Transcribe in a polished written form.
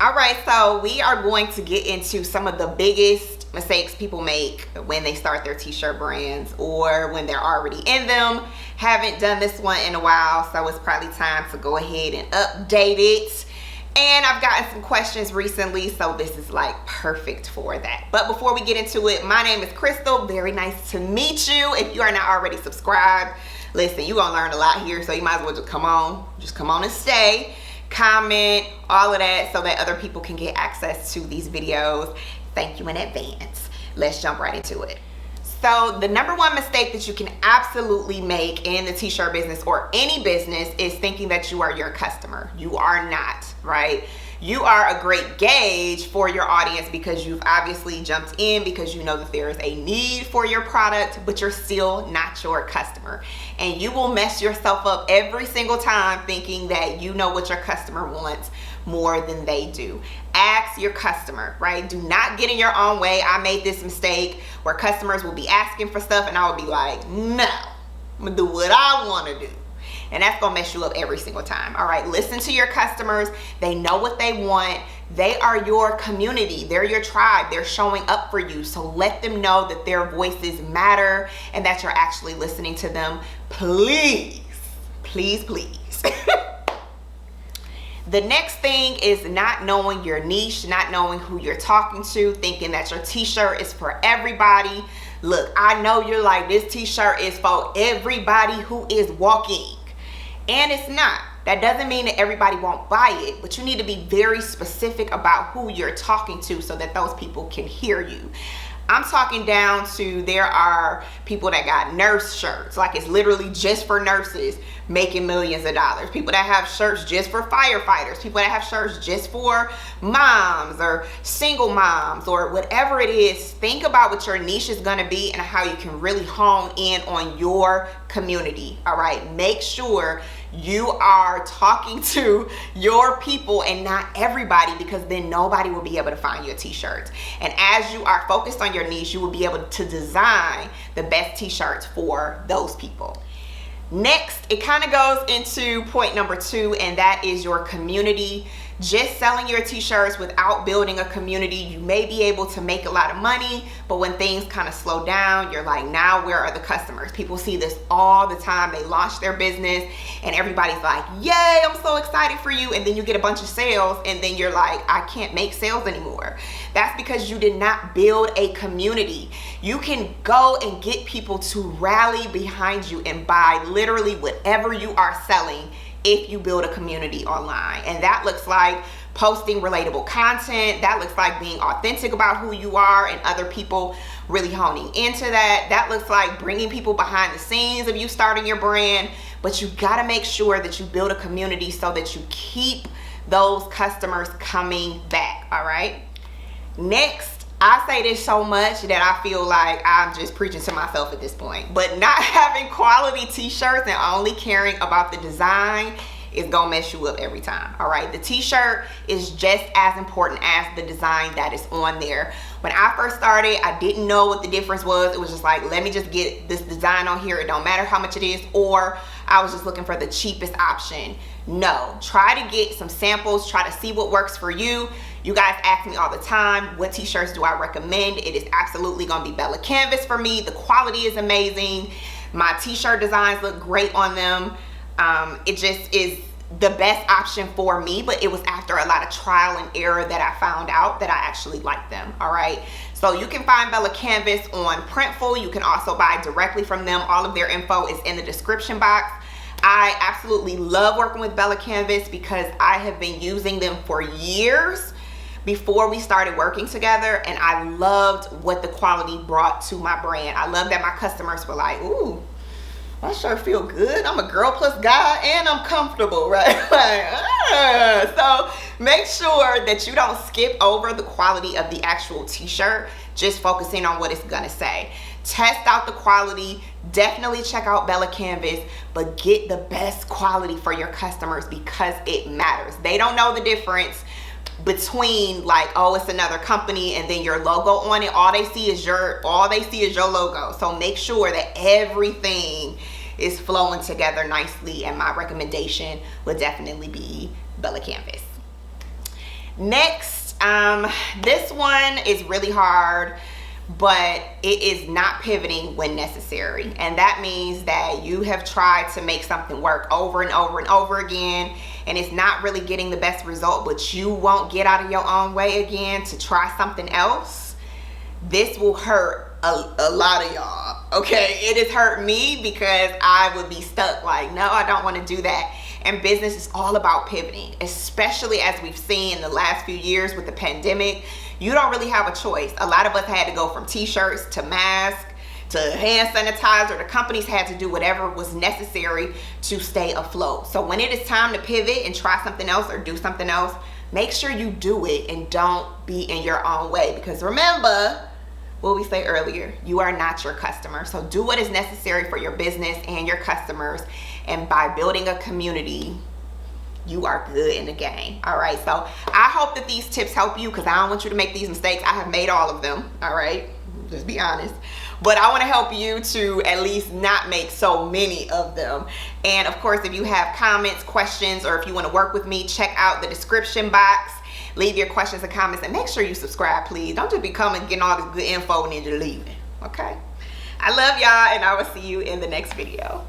All right, so we are going to get into some of the biggest mistakes people make when they start their t-shirt brands or when they're already in them. Haven't done this one in a while, so it's probably time to go ahead and update it. And I've gotten some questions recently, so this is like perfect for that. But before we get into it, my name is Krystal. Very nice to meet you. If you are not already subscribed, listen, you're gonna learn a lot here, so you might as well just come on and stay. Comment, all of that, so that other people can get access to these videos. Thank you in advance. Let's jump right into it. So the number one mistake that you can absolutely make in the t-shirt business or any business is thinking that you are your customer. You are not, right? You are a great gauge for your audience because you've obviously jumped in because you know that there is a need for your product, but you're still not your customer. And you will mess yourself up every single time thinking that you know what your customer wants more than they do. Ask your customer, right? Do not get in your own way. I made this mistake where customers will be asking for stuff and I will be like, no, I'm gonna do what I want to do. And that's gonna mess you up every single time. All right, listen to your customers. They know what they want. They are your community. They're your tribe. They're showing up for you. So let them know that their voices matter and that you're actually listening to them. Please, please, please. The next thing is not knowing your niche, not knowing who you're talking to, thinking that your t-shirt is for everybody. Look, I know you're like, this t-shirt is for everybody who is walking. And it's not. That doesn't mean that everybody won't buy it, but you need to be very specific about who you're talking to so that those people can hear you. I'm talking down to, there are people that got nurse shirts, like it's literally just for nurses making millions of dollars. People that have shirts just for firefighters, people that have shirts just for moms or single moms or whatever it is. Think about what your niche is gonna be and how you can really hone in on your community, all right? Make sure you are talking to your people and not everybody, because then nobody will be able to find your t-shirts. And as you are focused on your niche, you will be able to design the best t-shirts for those people. Next, it kind of goes into point number 2, and that is your community. Just selling your t-shirts without building a community, you may be able to make a lot of money, but when things kind of slow down, you're like, now where are the customers? People see this all the time. They launch their business and everybody's like, yay, I'm so excited for you. And then you get a bunch of sales and then you're like, I can't make sales anymore. That's because you did not build a community. You can go and get people to rally behind you and buy literally whatever you are selling if you build a community online. And that looks like posting relatable content. That looks like being authentic about who you are and other people really honing into that. That looks like bringing people behind the scenes of you starting your brand. But you gotta make sure that you build a community so that you keep those customers coming back, all right? Next, I say this so much that I feel like I'm just preaching to myself at this point, but not having quality t-shirts and only caring about the design is gonna mess you up every time, all right? The t-shirt is just as important as the design that is on there. When I first started, I didn't know what the difference was. It was just like, let me just get this design on here. It don't matter how much it is, or I was just looking for the cheapest option. No, try to get some samples, try to see what works for you. You guys ask me all the time, what t-shirts do I recommend? It is absolutely gonna be Bella Canvas for me. The quality is amazing. My t-shirt designs look great on them. It just is the best option for me, but it was after a lot of trial and error that I found out that I actually like them, all right? So you can find Bella Canvas on Printful. You can also buy directly from them. All of their info is in the description box. I absolutely love working with Bella Canvas because I have been using them for years before we started working together, and I loved what the quality brought to my brand. I love that my customers were like, ooh, I sure feel good. I'm a girl plus guy and I'm comfortable, right? So make sure that you don't skip over the quality of the actual t-shirt, just focusing on what it's gonna say. Test out the quality. Definitely check out Bella Canvas, but get the best quality for your customers because it matters. They don't know the difference between like, oh, it's another company and then your logo on it. All they see is your logo. So make sure that everything is flowing together nicely, and my recommendation would definitely be Bella Canvas. Next, this one is really hard, but it is not pivoting when necessary. And that means that you have tried to make something work over and over and over again, and it's not really getting the best result, but you won't get out of your own way again to try something else. This will hurt a lot of y'all, okay? It has hurt me because I would be stuck like, no, I don't want to do that. And business is all about pivoting, especially as we've seen in the last few years with the pandemic. You don't really have a choice. A lot of us had to go from t-shirts to masks to hand sanitizer. The companies had to do whatever was necessary to stay afloat. So when it is time to pivot and try something else or do something else, make sure you do it and don't be in your own way. Because remember what we said earlier, you are not your customer. So do what is necessary for your business and your customers. And by building a community, you are good in the game. All right, so I hope that these tips help you, because I don't want you to make these mistakes. I have made all of them, all right? Just be honest. But I want to help you to at least not make so many of them. And of course, if you have comments, questions, or if you want to work with me, check out the description box. Leave your questions and comments, and make sure you subscribe, please. Don't just be coming, getting all this good info and then you're leaving, okay? I love y'all, and I will see you in the next video.